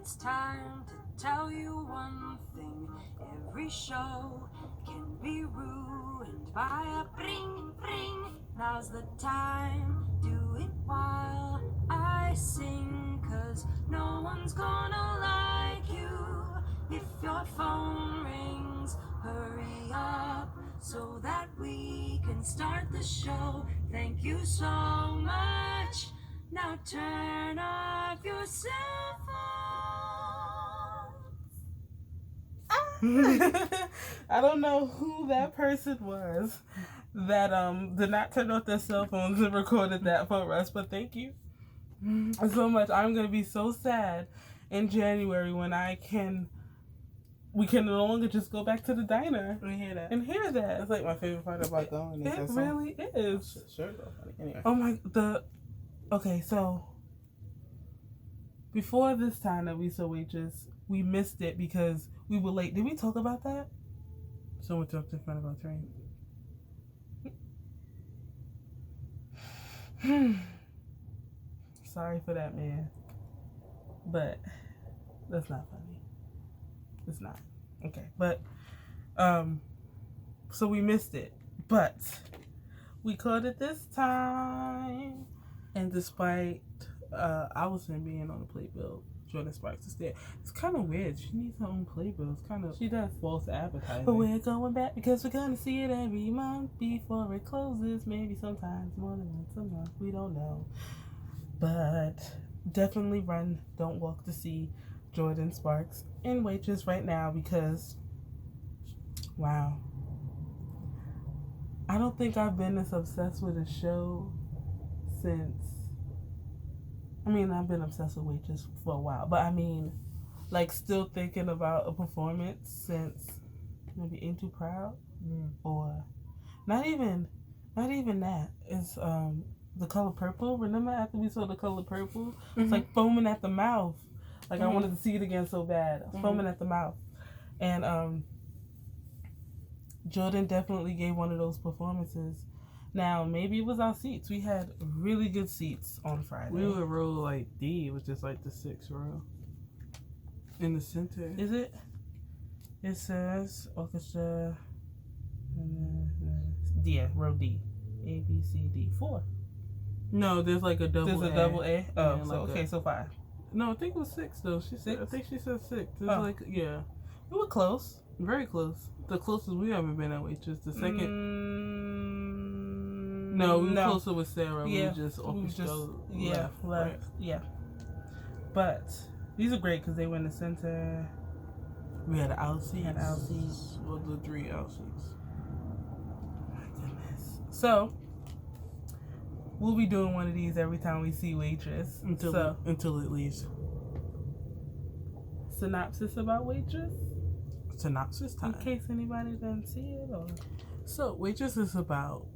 it's time to tell you one thing. Every show can be ruined by a bring, bring. Now's the time, do it while I sing. 'Cause no one's gonna like you if your phone rings. Hurry up so that we can start the show. Thank you so much. Now turn off your cell phone. I don't know who that person was that did not turn off their cell phones and recorded that for us, but thank you so much. I'm gonna be so sad in January when we can no longer just go back to the diner and hear that. It's like my favorite part about going. It really is. Sure, though. Anyway. Oh my, okay, so before this time that we saw Waitress, we missed it because we were late. Did we talk about that? Someone talked in front of our train. Sorry for that, man. But that's not funny. It's not. Okay. But so we missed it. But we caught it this time. And despite Allison being on the playbill, Jordin Sparks is there. It's kind of weird. She needs her own playbill. It's kind of, she does false advertising. But we're going back because we're going to see it every month before it closes. Maybe sometimes more than once a month. We don't know. But definitely run, don't walk to see Jordin Sparks and Waitress right now because, wow. I don't think I've been this obsessed with a show since, I've been obsessed with Waitress for a while, but like still thinking about a performance since maybe Ain't Too Proud, or not even that. It's The Color Purple. Remember after we saw The Color Purple? It's like foaming at the mouth. Like I wanted to see it again so bad. I was foaming at the mouth. And Jordin definitely gave one of those performances. Now, maybe it was our seats. We had really good seats on Friday. We were row like D, which is like the 6th row. In the center. Is it? It says orchestra. Yeah, row D. A, B, C, D. 4. No, there's like a double A. There's a double A? Oh, Yeah, so, like okay, so 5. No, I think it was 6 though. She said, I think she said 6. It's like, yeah. We were close. Very close. The closest we ever been at Waitress. The second. No, we were closer with Sarah. Yeah, we were just left. Right. Yeah. But these are great because they were in the center. We had aisle seats. Well, the 3 aisle seats. My goodness. So we'll be doing one of these every time we see Waitress until it leaves. Synopsis about Waitress. Synopsis time. In case anybody doesn't see it, or so Waitress is about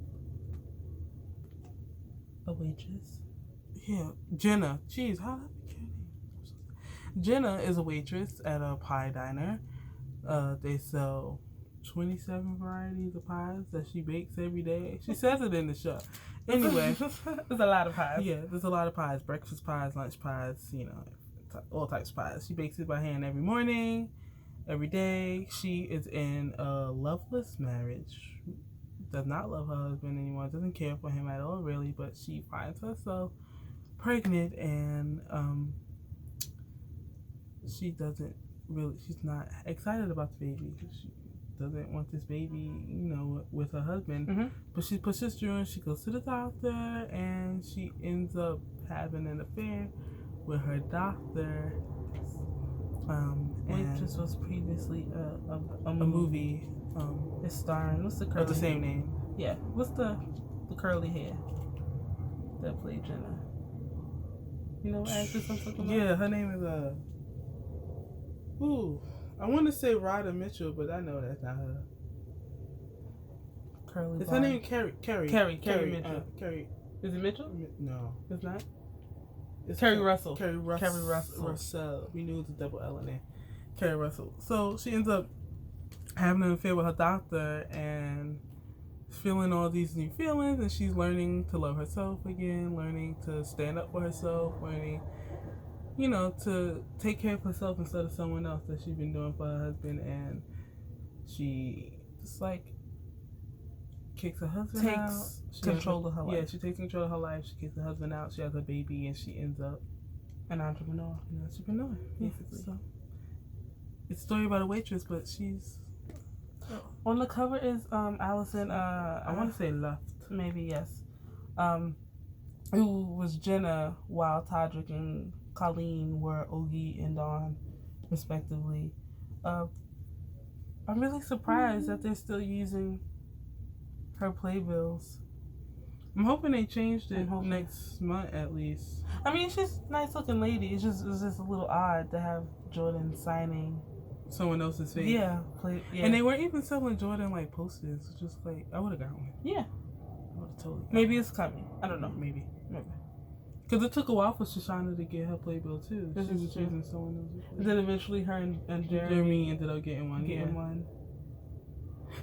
a waitress. Yeah, Jenna. Jeez, how did I get her name? Jenna is a waitress at a pie diner. They sell 27 varieties of pies that she bakes every day. She says it in the show. Anyway, there's a lot of pies. Yeah, there's a lot of pies. Breakfast pies, lunch pies, all types of pies. She bakes it by hand every morning, every day. She is in a loveless marriage. Does not love her husband anymore. Doesn't care for him at all, really. But she finds herself pregnant, and she's not excited about the baby. She doesn't want this baby, with her husband. But she pushes through, and she goes to the doctor, and she ends up having an affair with her doctor. Waitress was previously a movie. It's starring, what's the curly of the same name? Yeah. What's the curly hair that played Jenna? You know what actress I'm talking about? Yeah, her name is I want to say Rhoda Mitchell, but I know that's not her. Curly. Is her name Carrie Mitchell. Carrie. Is it Mitchell? No, it's not. It's Carrie Russell. Carrie Russell. We knew it was a double L in there. Carrie Russell. So she ends up having an affair with her doctor and feeling all these new feelings, and she's learning to love herself again, learning to stand up for herself, learning you know, to take care of herself instead of someone else that she's been doing for her husband, and she just like kicks her husband out. Takes control of her life. Yeah, she takes control of her life. She kicks her husband out. She has a baby, and she ends up An entrepreneur. basically. So it's a story about a waitress, but she's On the cover is Allison. I want to say left. Maybe yes. Who was Jenna while Todrick and Colleen were Ogie and Dawn, respectively. I'm really surprised that they're still using her playbills. I'm hoping they changed it next month at least. I mean, she's a nice looking lady. It's just a little odd to have Jordin signing Someone else's face. Yeah. And they weren't even selling Jordin like posters. Just like I would have got one. Yeah. I would have totally. Maybe it's coming. I don't know. Maybe. Because it took a while for Shoshana to get her playbill too. She was choosing someone else's. And then eventually her and Jeremy ended up getting one. one.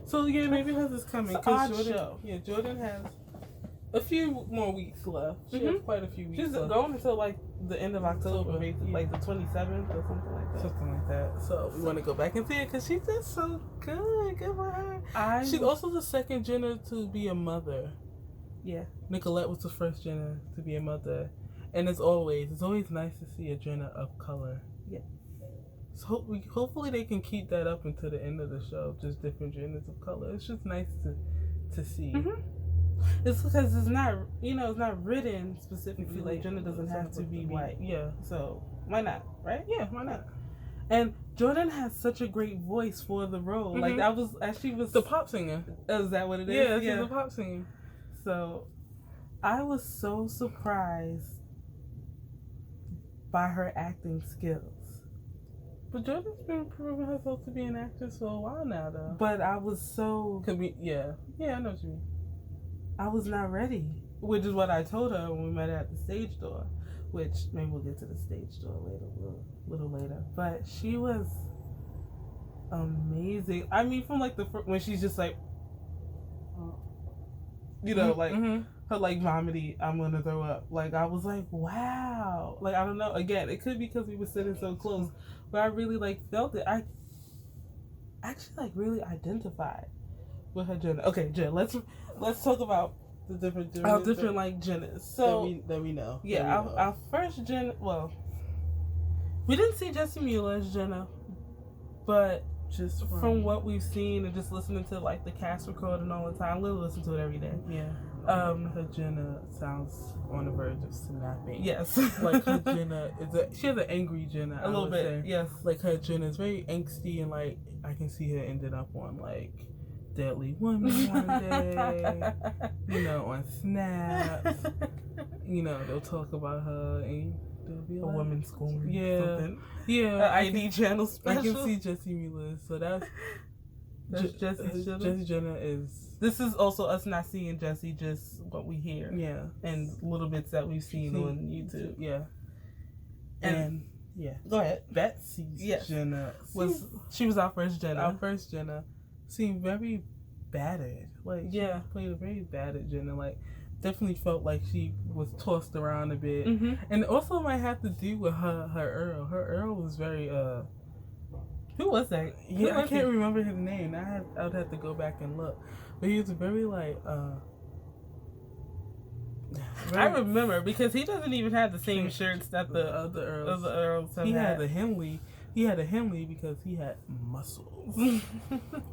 So yeah, maybe hers is coming. It's an odd Jordin, show. Yeah, Jordin has a few more weeks left. She has quite a few weeks She's left. going until like the end of October, basically, Yeah. like the 27th or something like that. Something like that. So we want to go back and see it because she's just so good. Good for her. She's also the second Jenner to be a mother. Yeah. Nicolette was the first Jenner to be a mother. And it's always nice to see a Jenner of color. Yeah. So hopefully they can keep that up until the end of the show. Just different Jenners of color. It's just nice to see. It's because it's not, it's not written specifically. Like Jenna doesn't have to be white. Yeah. So why not, right? Yeah, why not? And Jordin has such a great voice for the role. Like that was actually was the pop singer. Is that what it is? Yeah, she's a pop singer. So I was so surprised by her acting skills. But Jordan's been proving herself to be an actress for a while now, though. But I was so... Yeah, I know what you mean. I was not ready, which is what I told her when we met her at the stage door, which maybe we'll get to the stage door later, a little later. But she was amazing. I mean, from like when she's just like, her like vomity, I'm gonna throw up. Like I was like, wow. Like I don't know. Again, it could be because we were sitting so close, but I really like felt it. I actually like really identified with her Jenna. Okay, Jen, let's talk about the different like Jennas. So that we know. Yeah, our first Jenna. Well, we didn't see Jessie Mueller as Jenna, but just from what we've seen and just listening to like the cast recording all the time, we'll listen to it every day. Yeah. Her Jenna sounds on the verge of snapping. Yes. Like her Jenna she has an angry Jenna. A little bit. Say. Yes. Like her Jenna is very angsty and like I can see her ended up on like Deadly Woman one day. On Snaps. They'll talk about her and they'll be like, woman scorn. Yeah. Something. Yeah. ID channel special. I can see Jessie Mueller. So that's Jessie Jenna is. This is also us not seeing Jessie, just what we hear. Yeah. And little bits that we've seen on YouTube. Yeah. And yeah. Go ahead. Betsy's Jenna she was our first Jenna. Our first Jenna seemed very battered. Like she played a very battered Jenna. Like definitely felt like she was tossed around a bit. And also might have to do with her Earl. Her Earl was very who was that? Yeah, I can't remember his name. I would have to go back and look. But he was very like I remember because he doesn't even have the same shirts that the other Earls have. He had a Henley because he had muscles.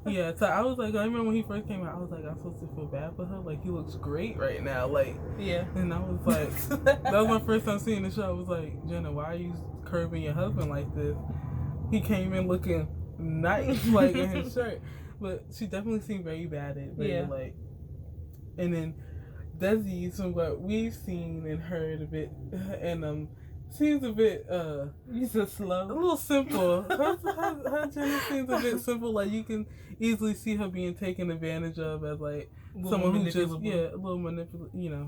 Yeah, so I was like, I remember when he first came out, I was like, I'm supposed to feel bad for her. Like he looks great right now. Like and I was like, that was my first time seeing the show. I was like, Jenna, why are you curbing your husband like this? He came in looking nice, like in his shirt, but she definitely seemed very battered. Like, and then Desi, from what we've seen and heard a bit, and seems a bit he's so slow, a little simple. Her Jenna seems a bit simple. Like you can easily see her being taken advantage of as like someone who just a little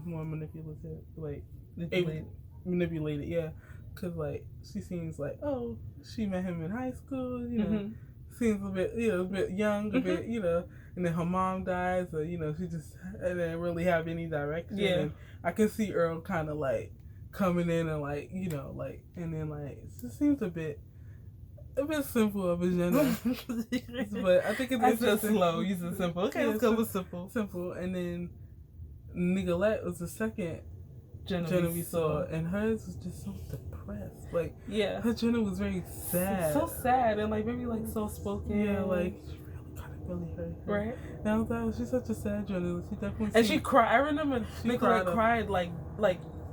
more manipulative, like manipulated. Yeah. Cause like she seems like she met him in high school, seems a bit a bit young, a bit and then her mom dies, so she just didn't really have any direction. And I can see Earl kind of like coming in and like, you know, like, and then like it just seems a bit simple of a Jenna. But I think it's just slow. You said simple. Okay, let's go with simple. Simple. And then Nicolette was the second Jenna we saw, and hers was just so depressed. Like, yeah, her Jenna was very sad. So sad and like very like soft spoken. Yeah, like she really hurt her. Right. And I was like, she's such a sad Jenna. She definitely. And she cried. I remember Nicolette cried like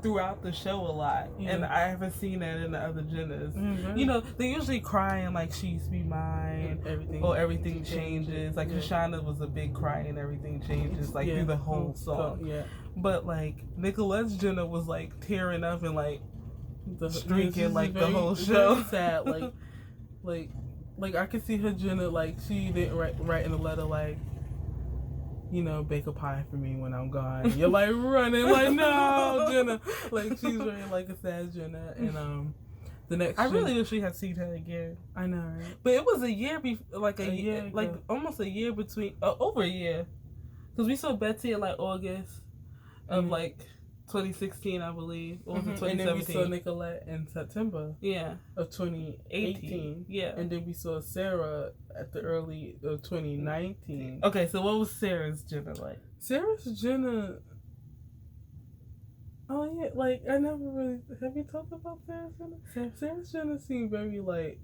throughout the show a lot, and I haven't seen that in the other Jennas. Mm-hmm. You know, they usually cry and like she used to be mine, everything changes. Like Shoshana was a big cry and everything changes like through the whole song. Yeah. But like Nicolette's Jenna was like tearing up and like streaking like the whole show. Very sad. Like I could see her Jenna like she didn't write in a letter like, you know, bake a pie for me when I'm gone. You're like running like, no, Jenna. Like she's very like a sad Jenna. And the next I really wish we had seen her again. I know, right? But it was a year like a year like ago. almost a year between over a year, because we saw Betsy in like August of like 2016, I believe, or was it 2017? And then we saw Nicolette in September. Yeah. Of 2018. Yeah. And then we saw Sarah at the early of 2019. Okay, so what was Sarah's Jenna like? Sarah's Jenna. Oh yeah, like I never really have you talked about Sarah's Jenna? Sarah's Jenna seemed very like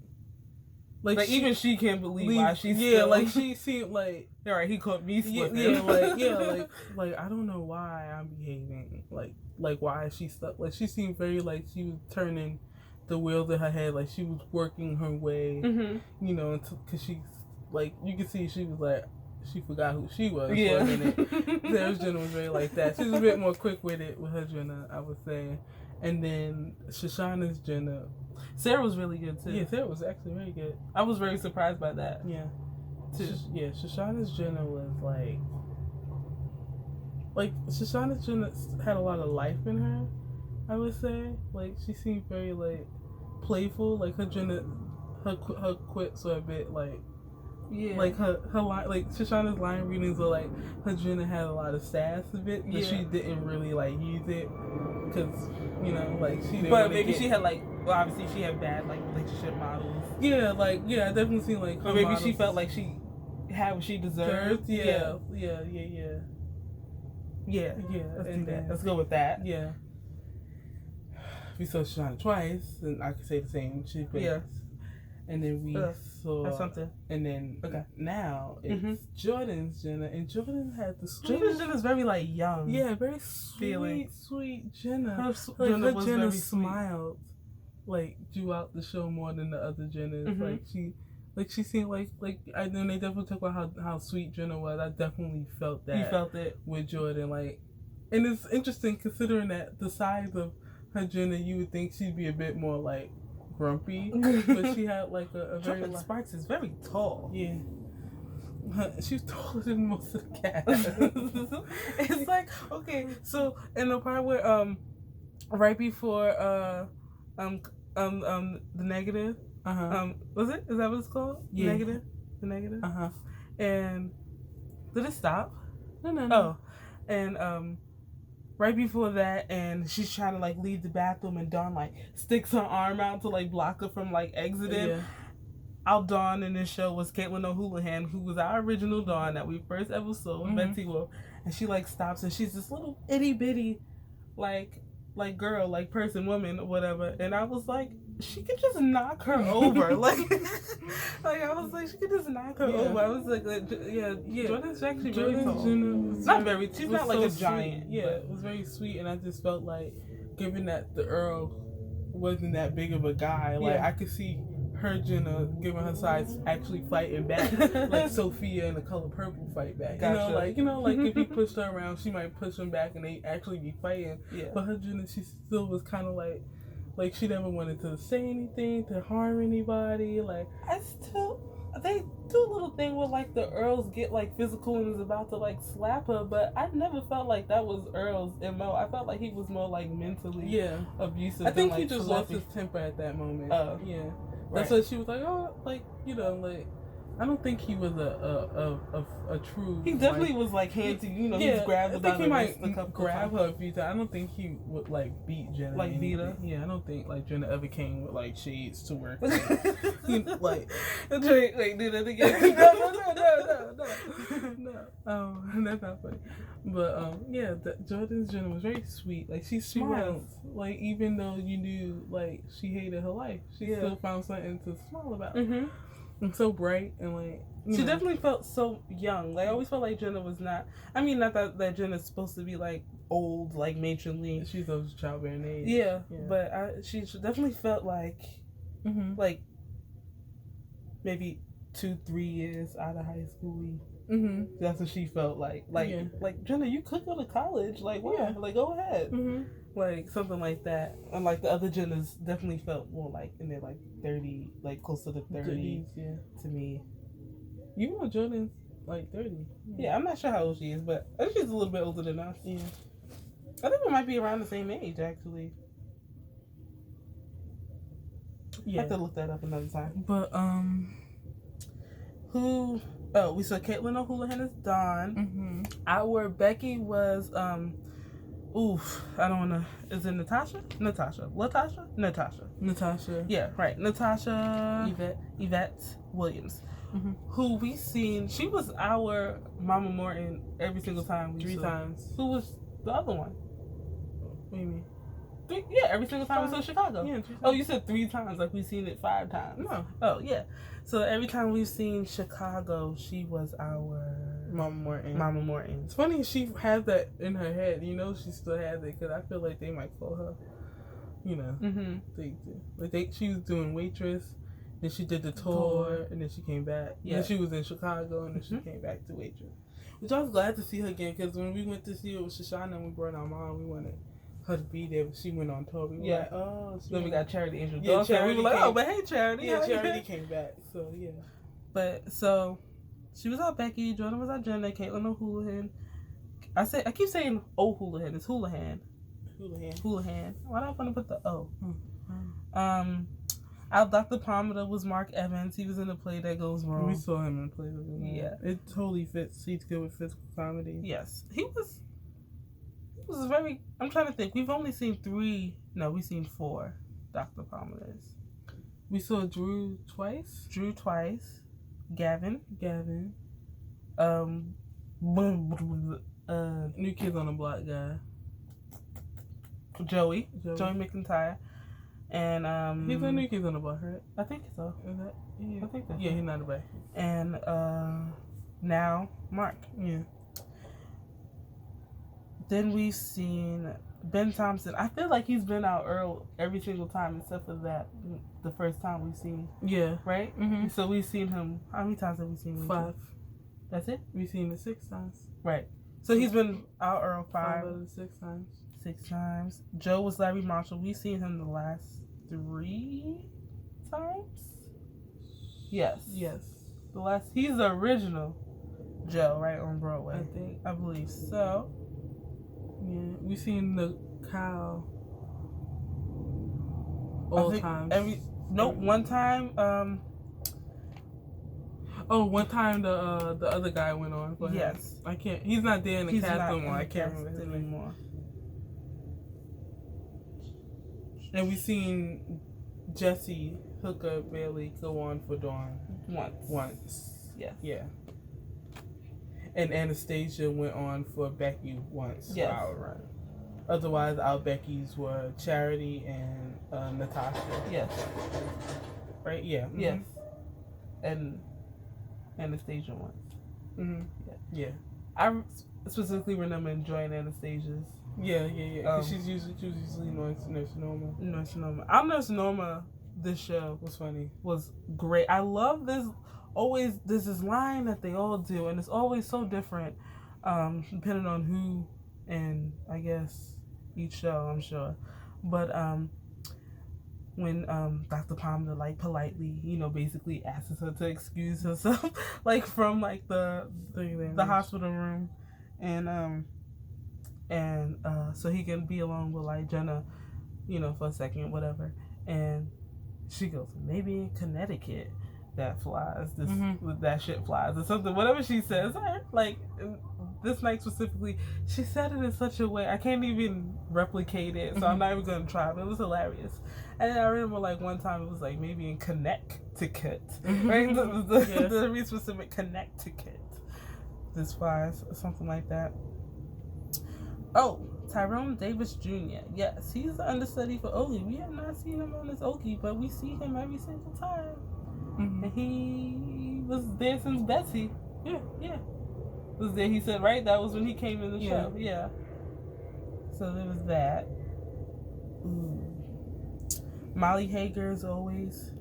even she can't believe why she's still... like she seemed like all right, he caught me slipping. Like I don't know why I'm behaving like why is she stuck? Like she seemed very like she was turning the wheels in her head, like she was working her way, you know, because she like you could see she was like she forgot who she was for a minute. Sarah's Jenna was very like that. She was a bit more quick with it with her Jenna, I would say. And then Shoshana's Jenna. Sarah was really good too. Yeah, Sarah was actually very good. I was very surprised by that. Yeah. Shoshana's Jenna was like Shoshana's Jenna had a lot of life in her, I would say. Like she seemed very like playful. Like her Jenna, her quits were a bit like like her line, like Shoshana's line readings were like her Jenna had a lot of sass a bit, but she didn't really like use it because you know like she didn't. But maybe she had like obviously she had bad like relationship models. Yeah, like I definitely seen like. Or maybe she felt like she had what she deserved. Yeah. Let's do that. Let's go with that. Yeah. We saw Shoshana twice, and I could say the same. She and then we saw something. And then now it's Jordin's Jenna, and Jordin had the sweet. Jordin's Jenna's very like young. Yeah, very sweet Jenna. Her Jenna smiled like throughout the show more than the other Jennas. Like she seemed like I know they definitely talk about how sweet Jenna was. I definitely felt that. You felt it with Jordin, like, and it's interesting considering that the size of her Jenna, you would think she'd be a bit more like grumpy, but she had like a very Sparks is very tall. Yeah. She's taller than most of the cast. It's like okay, so in the part where right before the negative. Was it? Is that what it's called? Yeah. The negative. And did it stop? No. Oh, and right before that, and she's trying to like leave the bathroom, and Dawn like sticks her arm out to like block her from like exiting. Yeah. Our Dawn in this show was Caitlin O'Houlihan, who was our original Dawn that we first ever saw with Betsy Wolf, and she like stops, and she's this little itty bitty, like girl, like person, woman, or whatever, and I was like, she could just knock her over, like I was like, she could just knock her over. I was like, Jordin's actually very tall. Not very. She's not like a giant. Yeah, it was very sweet, and I just felt like, given that the Earl wasn't that big of a guy, like I could see her Jenna, given her size, actually fighting back, like Sophia in The Color Purple fight back. Gotcha. You know, like if he pushed her around, she might push him back, and they actually be fighting. Yeah. But her Jenna, she still was kind of like she never wanted to say anything to harm anybody. Like they do a little thing where like the Earls get like physical and is about to like slap her, but I never felt like that was Earl's MO. I felt like he was more like mentally abusive. I think than, he just lost his temper at that moment. Yeah. That's why she was like, oh, like, you know, like, I don't think he was a true. He definitely was like handsy. You know, Yeah, he's grabbed I her by think he the might wrist a couple grab times. her a few times. I don't think he would like beat Jenna. Like beat her? Yeah, I don't think like Jenna ever came with like shades to work. Like, wait, do that again. No. That's not funny. But yeah, Jordan's Jenna was very sweet. Like she smiled. Like even though you knew like she hated her life, she still found something to smile about. Mm-hmm. And so bright and like she definitely felt so young. Like I always felt like Jenna was not. I mean, not that Jenna's supposed to be like old, like matronly. She's of childbearing age. Yeah. But she definitely felt like, like maybe 2-3 years out of high school. That's what she felt like. Like Jenna, you could go to college. Like what? Yeah. Like go ahead. Like something like that. And like the other Jennas definitely felt more like in their like 30, like closer to 30 to me. Even though Jordan's like 30. Yeah, I'm not sure how old she is, but I think she's a little bit older than us. Yeah. I think we might be around the same age actually. Yeah. I have to look that up another time. But who we saw Caitlin O'Houlihan is Dawn. Our Becky was I don't wanna, is it Natasha? Natasha. Yeah, right. Natasha Yvette Williams. Who we seen, she was our Mama Morton every single time we 3 saw. times. Who was the other one? What do you mean? Yeah, every single time we saw Chicago. Yeah, oh, you said 3 times, like we've seen it 5 times. No. Oh, yeah. So every time we've seen Chicago, she was our Mama Morton. It's It's funny she has that in her head. You know, she still has it because I feel like they might call her. You know, they do. Like she was doing Waitress, then she did the tour, and then she came back. Yeah, then she was in Chicago, and then she came back to Waitress. Which I was glad to see her again because when we went to see her with Shoshana and we brought our mom, we wanted her to be there, but she went on tour. We were like, oh, then we got Charity Angel. Yeah, Charity we were like, oh, but hey, Charity. Yeah, Charity came back. So yeah, but so she was our Becky, Jordan was our Jenna, Caitlin O'Houlihan. I keep saying O'Houlihan. It's Houlihan. Why do I want to put the O? Our Dr. Palmer was Mark Evans. He was in the Play That Goes Wrong. We saw him in Play That Goes Wrong. Yeah, it totally fits. He's good with physical comedy. Yes, he was very. I'm trying to think. We've only seen 3. No, we've seen 4 Dr. Palmer's. We saw Drew twice. Gavin. New Kids on the Block guy. Joey McIntyre. And he's a New Kids on the Block, right? I think so. Is that? Yeah. I think that's he's not a back. And now Mark. Yeah. Then we've seen Ben Thompson. I feel like he's been out Earl every single time except for that the first time we've seen. Yeah. Right? So we've seen him. How many times have we seen him? 5. That's it? We've seen it 6 times. Right. So he's been out Earl 5 out of 6 times. 6 times. Joe was Larry Marshall. We've seen him the last 3 times? Yes. He's the original Joe, right, on Broadway. I believe so. Yeah, we've seen the cow all times. One time. One time the other guy went on. Yes. I can't. He's not there in the cast no more. I can't remember his name anymore. And we've seen Jesse Hooker Bailey go on for Dawn once. Yeah. Yeah. And Anastasia went on for Becky once for our run. Otherwise, our Beckys were Charity and Natasha. Yes. Right? Yeah. Yes. And Anastasia once. Yeah. I specifically remember enjoying Anastasia's. Yeah. She's usually Nurse Norma. Our Nurse Norma, this show was great. I love this. Always, there's this line that they all do, and it's always so different, depending on who, and I guess each show, I'm sure. But when Dr. Palmer like politely, basically asks her to excuse herself, like from like the hospital room, and so he can be alone with like Jenna, for a second, whatever, and she goes, maybe in Connecticut. that flies. That shit flies or something. Whatever she says, like this night specifically, she said it in such a way I can't even replicate it. So I'm not even gonna try. But it was hilarious. And I remember like one time it was like maybe in Connecticut, right? The be specific Connecticut. This flies or something like that. Oh, Tyrone Davis Jr. Yes, he's the understudy for Ogie. We have not seen him on this Ogie, but we see him every single time. And he was there since Betsy. Yeah. Was there, he said, right? That was when he came in the show. Yeah. So there was that. Ooh. Molly Hager, as always.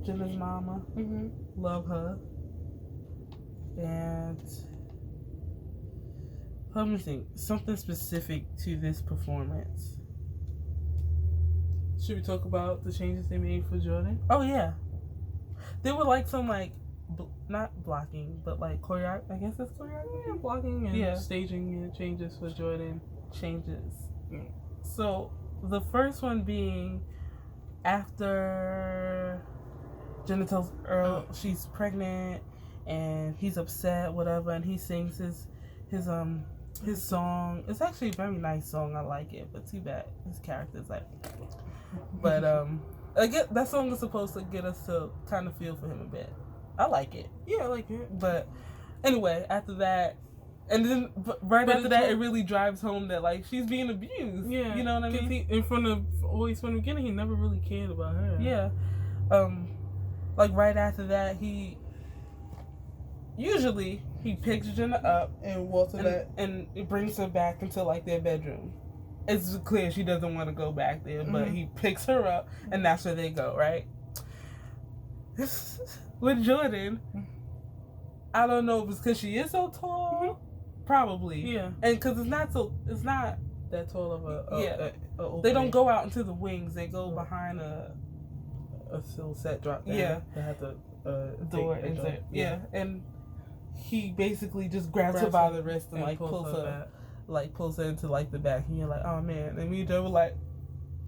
Jenna's mama. Love her. And let me think. Something specific to this performance. Should we talk about the changes they made for Jordin? Oh, yeah. There were like some like, not blocking, but like choreography. I guess that's choreography. Yeah, blocking and staging changes for Jordin. So the first one being after Jenna tells Earl she's pregnant and he's upset, whatever, and he sings his song. It's actually a very nice song. I like it, but too bad his character's like. But I get that song is supposed to get us to kind of feel for him a bit. I like it. Yeah, I like it. But anyway, after that, and then after that, it really drives home that like she's being abused. Yeah, you know what I mean. From the beginning, he never really cared about her. Yeah, like right after that, he picks Jenna up and walks her back, and it brings her back into like their bedroom. It's clear she doesn't want to go back there, but he picks her up, and that's where they go, right? With Jordin, I don't know if it's because she is so tall. Probably. Yeah. And because it's not that tall of a they don't go out into the wings. They go behind a still set drop down. Yeah. They have the door exit. Yeah. And he basically just grabs her by the wrist and like pulls her into like the back, and you're like, oh man. And me and Joe were like,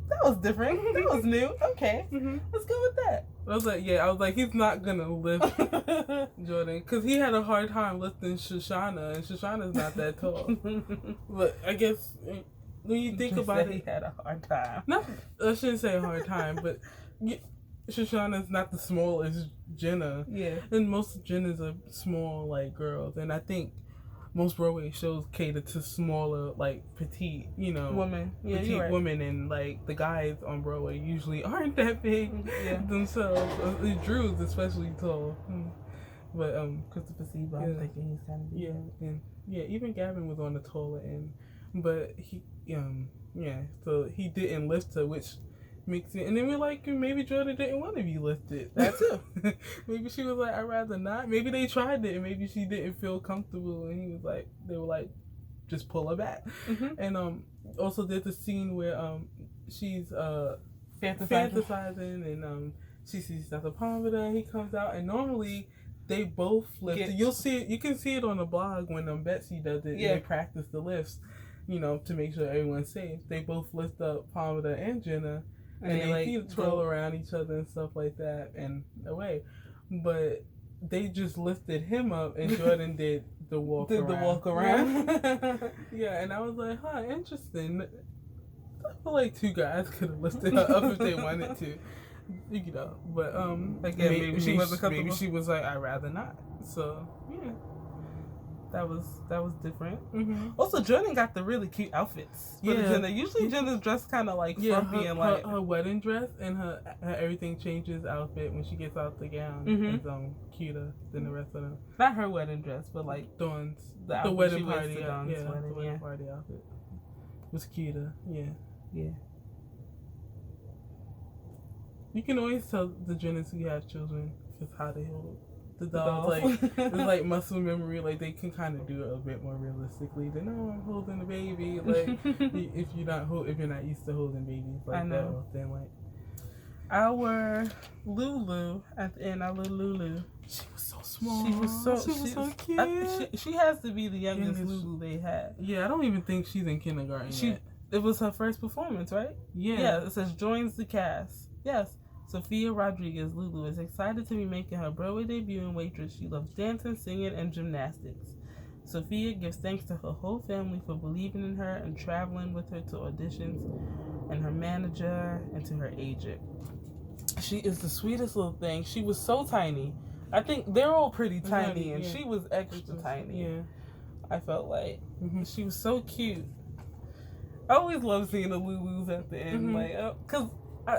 that was different. That was new. Okay, let's go with that. I was like, he's not gonna lift Jordin because he had a hard time lifting Shoshana, and Shoshana's not that tall. But I guess when you think about it, he had a hard time. I shouldn't say a hard time, but Shoshana's not the smallest Jenna. Yeah, and most Jennas are small like girls, and I think most Broadway shows cater to smaller, like petite, women. Yeah, petite right. women, and like the guys on Broadway usually aren't that big themselves. Drew's especially tall, but Christopher Sieba, I'm thinking he's kind of big. Even Gavin was on the taller end, but he, so he didn't lift her, which makes it. And then we're like, maybe Jordin didn't want to be lifted. That too. Maybe she was like, I'd rather not. Maybe they tried it, and maybe she didn't feel comfortable, and he was like, they were like, just pull her back. And also there's a scene where she's fantasizing, and she sees Dr. Palmer, and he comes out, and normally they both lift. You'll see it. You can see it on the blog when Betsy does it. Yeah. They practice the lifts, to make sure everyone's safe. They both lift up Palmer and Jenna. And they like twirl around each other and stuff like that and away. But they just lifted him up and Jordin did the walk around. Yeah, and I was like, interesting. I feel like two guys could have lifted her up if they wanted to. But again, maybe she wasn't comfortable. Maybe she was like, I'd rather not. So yeah. That was different. Also, Jordin got the really cute outfits. Jenna. Usually Jenna's dressed kind of like frumpy and like her wedding dress and her everything changes outfit when she gets out the gown. It's cuter than the rest of them. Not her wedding dress, but like Dawn's the wedding party. The wedding party outfit was cuter. Yeah. You can always tell the Jenners who have children just how they hold the dolls. Like it's like muscle memory. Like they can kind of do it a bit more realistically than I'm holding a baby. Like if you're not used to holding babies like that often. Like our Lulu at the end, our little Lulu. She was so small. She was so cute. She has to be the youngest Lulu they had. Yeah, I don't even think she's in kindergarten yet. It was her first performance, right? Yeah. Yeah, it says joins the cast. Yes. Sophia Rodriguez, Lulu, is excited to be making her Broadway debut in Waitress. She loves dancing, singing, and gymnastics. Sophia gives thanks to her whole family for believing in her and traveling with her to auditions, and her manager, and to her agent. She is the sweetest little thing. She was so tiny. I think they're all pretty tiny, and she was extra tiny. Yeah. I felt like she was so cute. I always love seeing the Lulus at the end, like, cause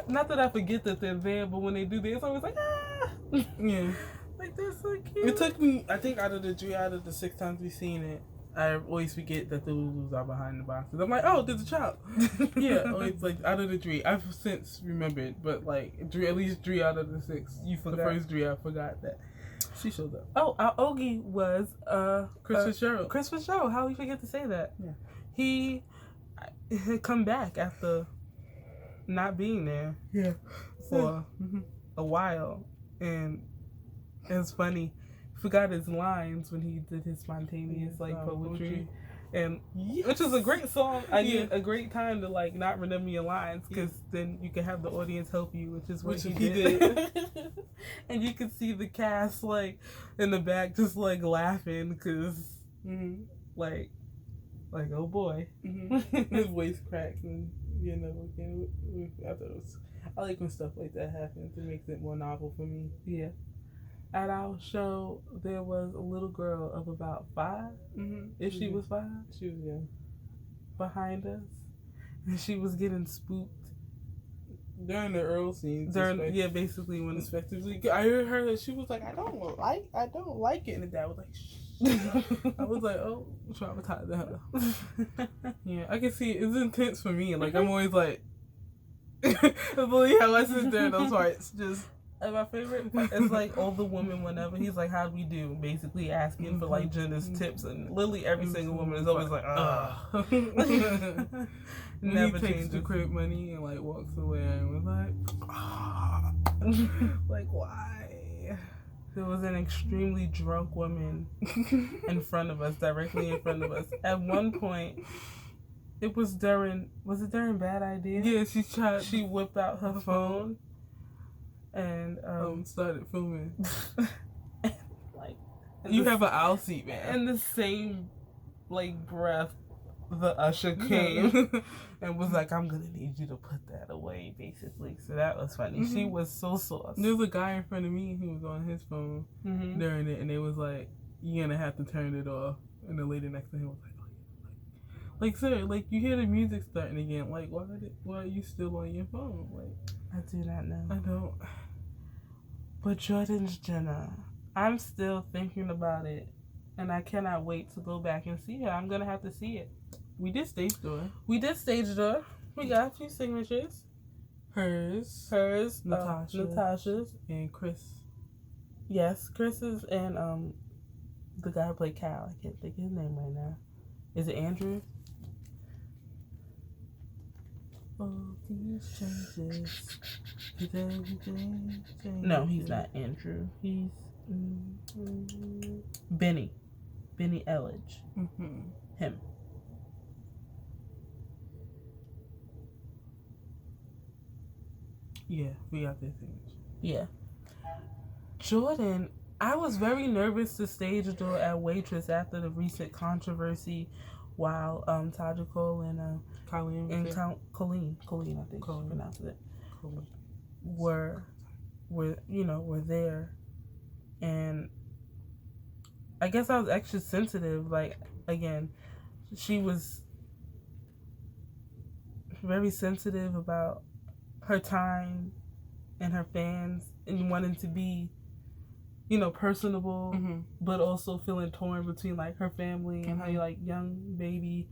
not that I forget that they're there, but when they do, it's always like, ah, Yeah. like they're so cute. It took me, I think, out of the 6 times we've seen it, I always forget that the Lulus are behind the boxes. I'm like, oh, there's a child. Yeah, always, like, out of the 3. I've since remembered, but, like, at least 3 out of the 6. You forgot. The first 3, I forgot that she showed up. Oh, our Ogie was Chris Fitzgerald. Chris Fitzgerald. How we forget to say that? Yeah. He had come back after not being there. Yeah. For a while, and it was funny. Forgot his lines when he did his spontaneous like poetry, and which is a great song. I need a great time to like not remember your lines because then you can have the audience help you, which is what he did. And you could see the cast like in the back just like laughing because like oh boy, his voice cracked and I thought it was. I like when stuff like that happens. It makes it more novel for me. Yeah. At our show, there was a little girl of about 5. If she was 5, she was young. Behind us, and she was getting spooked during the Earl scenes. Basically when respectively, I heard her. She was like, I don't like it, and the dad was like, shh. I was like, oh, traumatized her. Yeah, I can see it's intense for me. Like I'm always like, I believe how I sit there in those parts just. And my favorite part is like all the women whenever he's like, how do we do? Basically asking for like Jenna's tips, and literally every single woman is always like, Never takes the credit money and like walks away and was like, like why? There was an extremely drunk woman in front of us, directly in front of us. At one point, it was during Bad Idea? Yeah, she whipped out her phone. And started filming. Like you have an aisle seat, man. In the same like breath, the usher came and was like, "I'm gonna need you to put that away," basically. So that was funny. She was so sauce. There was a guy in front of me who was on his phone during it, and they was like, "You're gonna have to turn it off." And the lady next to him was like, "Oh yeah, like sir, like you hear the music starting again. Like why are you still on your phone? Like I do not know. I don't." But Jordan's Jenna, I'm still thinking about it, and I cannot wait to go back and see her. I'm gonna have to see it. We did stage door. We got a few signatures. Hers, Natasha's, and Chris. Yes, Chris's, and the guy who played Cal. I can't think of his name right now. Is it Andrew? All these changes, everything changes. No, he's not Andrew. He's Benny Elledge. Him. Yeah, we got this image. Yeah. Jordin, I was very nervous to stage door at Waitress after the recent controversy while Taja Cole and Colleen, I think she pronounced it, were there, and I guess I was extra sensitive. Like again, she was very sensitive about her time and her fans and wanting to be, personable, but also feeling torn between like her family and her like young baby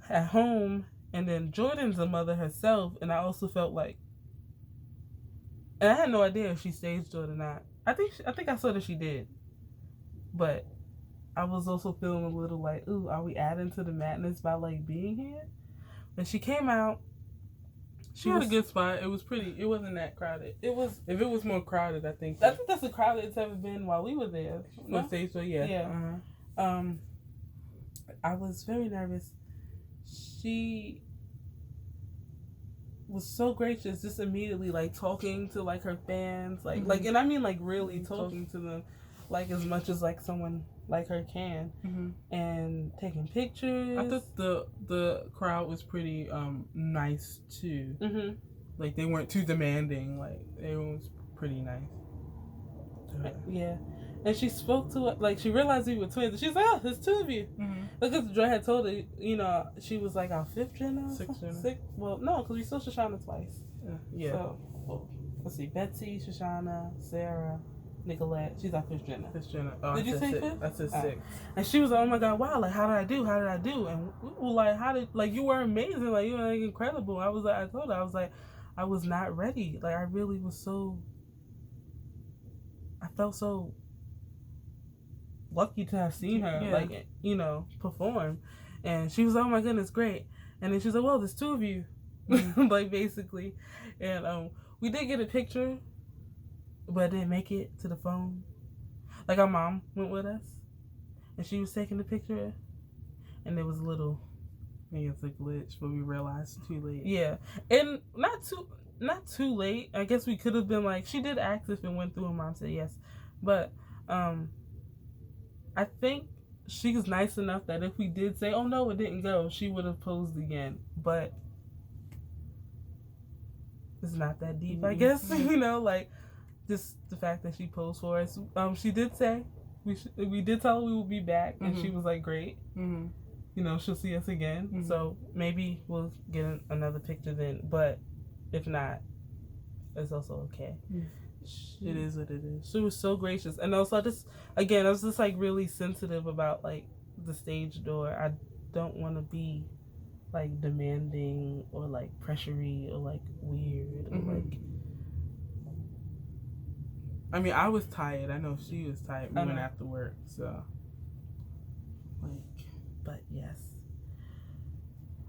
at home, and then Jordan's a mother herself, and I also felt like, and I had no idea if she staged it or not. I think I saw that she did, but I was also feeling a little like, ooh, are we adding to the madness by like being here? When she came out, she had a good spot. It was pretty. It wasn't that crowded. If it was more crowded, I think that's the crowded it's ever been while we were there. No? Stage door, yeah. Yeah. I was very nervous. She was so gracious, just immediately like talking to like her fans, like Mhm. like, and I mean like really talking to them, like as much as like someone like her can, and taking pictures. I thought the crowd was pretty nice too. Like they weren't too demanding. Like it was pretty nice. Yeah, and she spoke to it like she realized we were twins. And she's like, "Oh, there's two of you." Because Joy had told her, you know, she was like our fifth Jenna, Sixth Jenna. Well, no, because we saw Shoshana twice. Yeah. So, well, let's see, Betsy, Shoshana, Sarah, Nicolette. She's our fifth Jenna. Fifth Jenna. Oh, Did you say six. fifth? I said six. And she was like, "Oh my God, wow! Like, how did I do? How did I do?" And we were like, "How did like you were amazing? Like you were like incredible." I was like, I told her, I was like, I was not ready. Like I really was so. I felt so lucky to have seen her, like, you know, perform. And she was like, "Oh my goodness, great." And then she was like, "Well, there's two of you," like basically. And we did get a picture, but I didn't make it to the phone. Like our mom went with us, and she was taking the picture, and there was a little, I think it's a glitch, but we realized too late. yeah, and not too late. I guess we could have been like, she did ask if it went through, and Mom said yes, but I think she was nice enough that if we did say, "Oh no, it didn't go," she would have posed again. But it's not that deep, I guess. You know, like just the fact that she posed for us. She did say we did tell her we would be back, and she was like, "Great." You know, she'll see us again. So maybe we'll get another picture then. But if not, it's also okay. It is what it is. She was so gracious. And also I was just like really sensitive about like the stage door. I don't want to be like demanding or like pressury or like weird or like. I mean, I was tired. I know she was tired. We went after work, so like. But yes,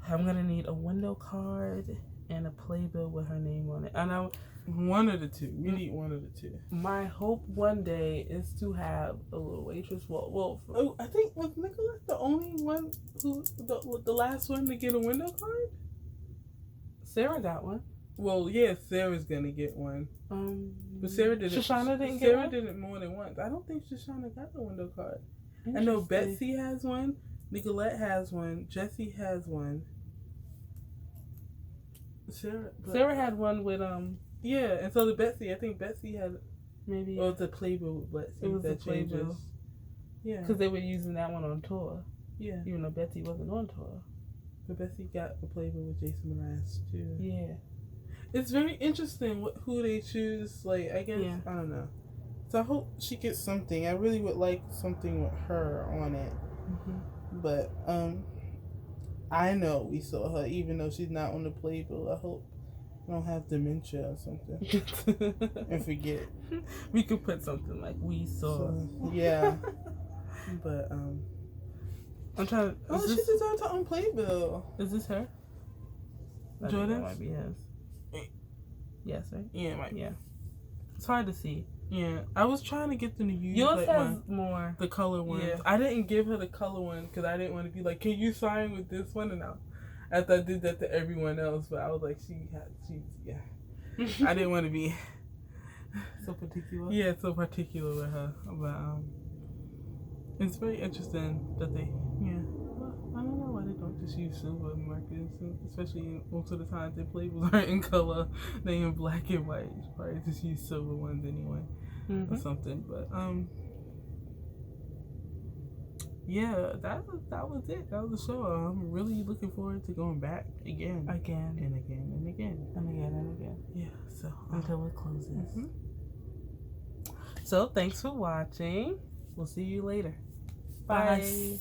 I'm gonna need a window card and a playbill with her name on it. And one of the two. We need one of the two. My hope one day is to have a little waitress. Well, I think was Nicholas the only one who the last one to get a window card? Sarah got one. Well, yeah, Sarah's gonna get one. But Sarah didn't. Shoshana didn't get Sarah one? did it more than once. I don't think Shoshana got the window card. I know Betsy has one. Nicolette has one. Jessie has one. Sarah had one with Yeah, and so I think Betsy had maybe. Or the playbill with Betsy. It was the playbill. Yeah, because they were using that one on tour. Yeah, even though Betsy wasn't on tour. But Betsy got a playbill with Jason Mraz too. Yeah, it's very interesting who they choose. Like I guess I don't know. So I hope she gets something. I really would like something with her on it. But I know we saw her even though she's not on the playbill. I hope I don't have dementia or something and forget. We could put something like we saw. So, yeah. But I'm trying to. She deserves her own playbill. Is this her? Jordin? That might be his. Yes, right? Yeah, it might be. Yeah. It's hard to see. Yeah, I was trying to get them to use yours has more the color ones. Yeah. I didn't give her the color one because I didn't want to be like, "Can you sign with this one?" And after I did that to everyone else, but I was like, I didn't want to be so particular. Yeah, so particular with her. But it's very interesting that they I don't know why they don't just use silver markers, especially most of the time their playbills aren't in color, they in black and white. You should probably just use silver ones anyway, or something. But yeah, that was it. That was the show. I'm really looking forward to going back again and again and again and again. Yeah, so until it closes. So thanks for watching. We'll see you later. Bye.